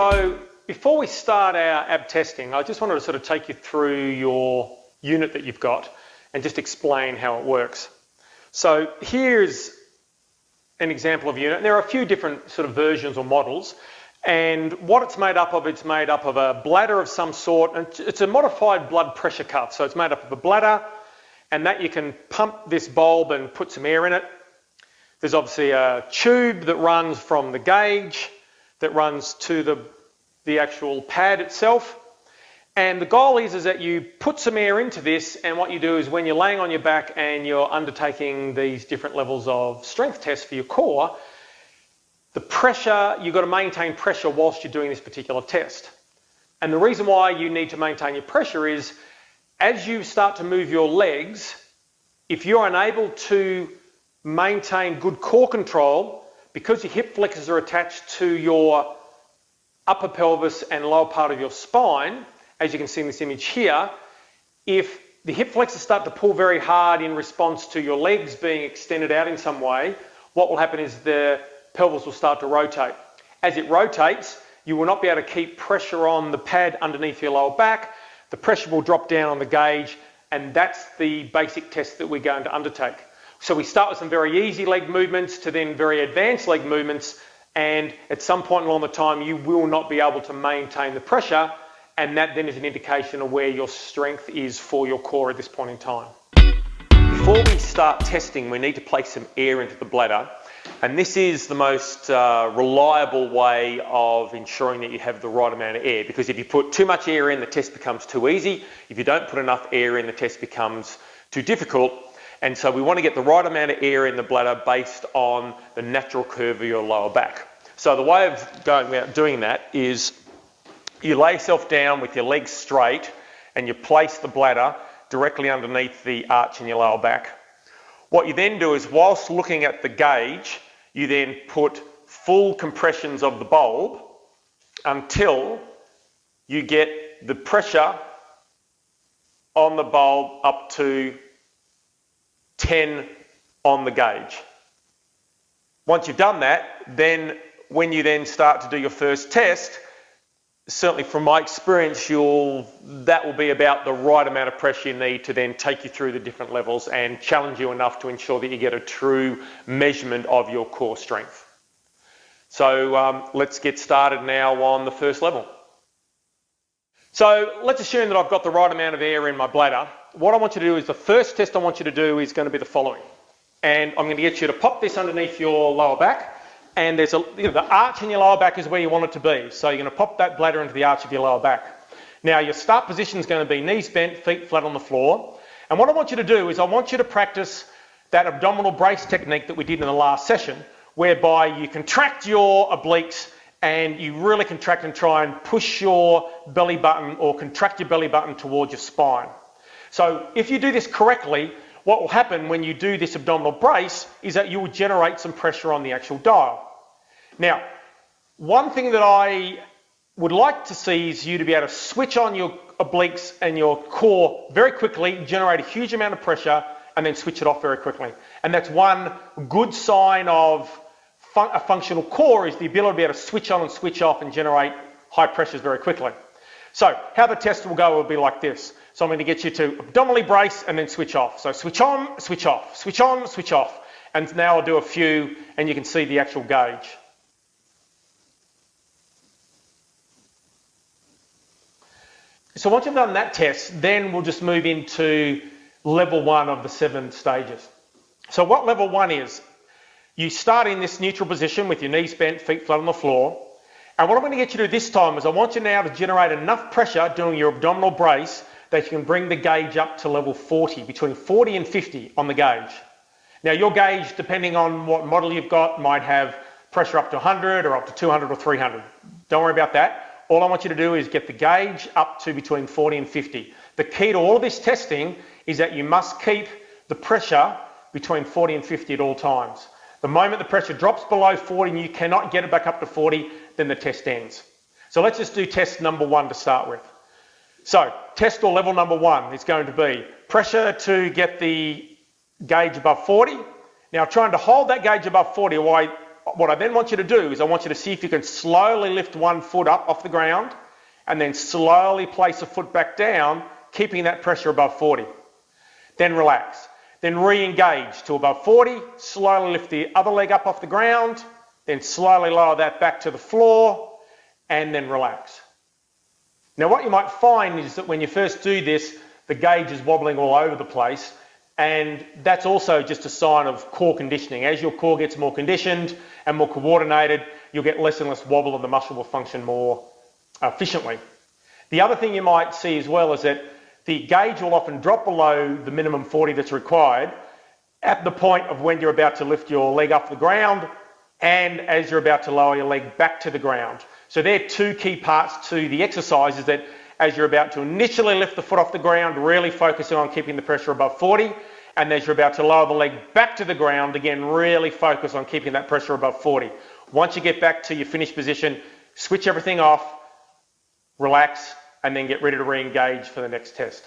So before we start our ab testing, I just wanted to sort of take you through your unit that you've got and just explain how it works. So here's an example of unit. And there are a few different sort of versions or models, and what it's made up of a bladder of some sort, and it's a modified blood pressure cuff. So it's made up of a bladder, and that you can pump this bulb and put some air in it. There's obviously a tube that runs from the gauge that runs to the actual pad itself. And the goal is that you put some air into this, and what you do is when you're laying on your back and you're undertaking these different levels of strength tests for your core, the pressure, you've got to maintain pressure whilst you're doing this particular test. And the reason why you need to maintain your pressure is as you start to move your legs, if you're unable to maintain good core control, because your hip flexors are attached to your upper pelvis and lower part of your spine, as you can see in this image here, if the hip flexors start to pull very hard in response to your legs being extended out in some way, what will happen is the pelvis will start to rotate. As it rotates, you will not be able to keep pressure on the pad underneath your lower back. The pressure will drop down on the gauge, and that's the basic test that we're going to undertake. So we start with some very easy leg movements to then very advanced leg movements, and at some point along the time you will not be able to maintain the pressure, and that then is an indication of where your strength is for your core at this point in time. Before we start testing, we need to place some air into the bladder, and this is the most reliable way of ensuring that you have the right amount of air, because if you put too much air in, the test becomes too easy. If you don't put enough air in, the test becomes too difficult. And so we want to get the right amount of air in the bladder based on the natural curve of your lower back. So the way of going about doing that is you lay yourself down with your legs straight and you place the bladder directly underneath the arch in your lower back. What you then do is, whilst looking at the gauge, you then put full compressions of the bulb until you get the pressure on the bulb up to 10 on the gauge. Once you've done that, then when you then start to do your first test, certainly from my experience, that will be about the right amount of pressure you need to then take you through the different levels and challenge you enough to ensure that you get a true measurement of your core strength. So let's get started now on the first level. So let's assume that I've got the right amount of air in my bladder. What I want you to do is, the first test I want you to do is going to be the following. And I'm going to get you to pop this underneath your lower back. And there's the arch in your lower back is where you want it to be. So you're going to pop that bladder into the arch of your lower back. Now your start position is going to be knees bent, feet flat on the floor. And what I want you to do is I want you to practice that abdominal brace technique that we did in the last session, whereby you contract your obliques and you really contract and try and push your belly button or contract your belly button towards your spine. So if you do this correctly, what will happen when you do this abdominal brace is that you will generate some pressure on the actual dial. Now, one thing that I would like to see is you to be able to switch on your obliques and your core very quickly, generate a huge amount of pressure, and then switch it off very quickly. And that's one good sign of a functional core, is the ability to be able to switch on and switch off and generate high pressures very quickly. So how the test will go will be like this. So I'm going to get you to abdominally brace and then switch off. So switch on, switch off, switch on, switch off. And now I'll do a few and you can see the actual gauge. So once you've done that test, then we'll just move into level 1 of the 7 stages. So what level 1 is, you start in this neutral position with your knees bent, feet flat on the floor. And what I'm going to get you to do this time is I want you now to generate enough pressure doing your abdominal brace that you can bring the gauge up to level 40, between 40 and 50 on the gauge. Now your gauge, depending on what model you've got, might have pressure up to 100 or up to 200 or 300. Don't worry about that. All I want you to do is get the gauge up to between 40 and 50. The key to all of this testing is that you must keep the pressure between 40 and 50 at all times. The moment the pressure drops below 40 and you cannot get it back up to 40, then the test ends. So let's just do test number 1 to start with. So test or level number 1 is going to be pressure to get the gauge above 40. Now trying to hold that gauge above 40, What I then want you to do is I want you to see if you can slowly lift one foot up off the ground and then slowly place a foot back down, keeping that pressure above 40. Then relax. Then re-engage to above 40, slowly lift the other leg up off the ground, then slowly lower that back to the floor, and then relax. Now what you might find is that when you first do this, the gauge is wobbling all over the place, and that's also just a sign of core conditioning. As your core gets more conditioned and more coordinated, you'll get less and less wobble and the muscle will function more efficiently. The other thing you might see as well is that the gauge will often drop below the minimum 40 that's required at the point of when you're about to lift your leg off the ground and as you're about to lower your leg back to the ground. So they're two key parts to the exercise, is that as you're about to initially lift the foot off the ground, really focusing on keeping the pressure above 40, and as you're about to lower the leg back to the ground, again, really focus on keeping that pressure above 40. Once you get back to your finished position, switch everything off, relax, and then get ready to re-engage for the next test.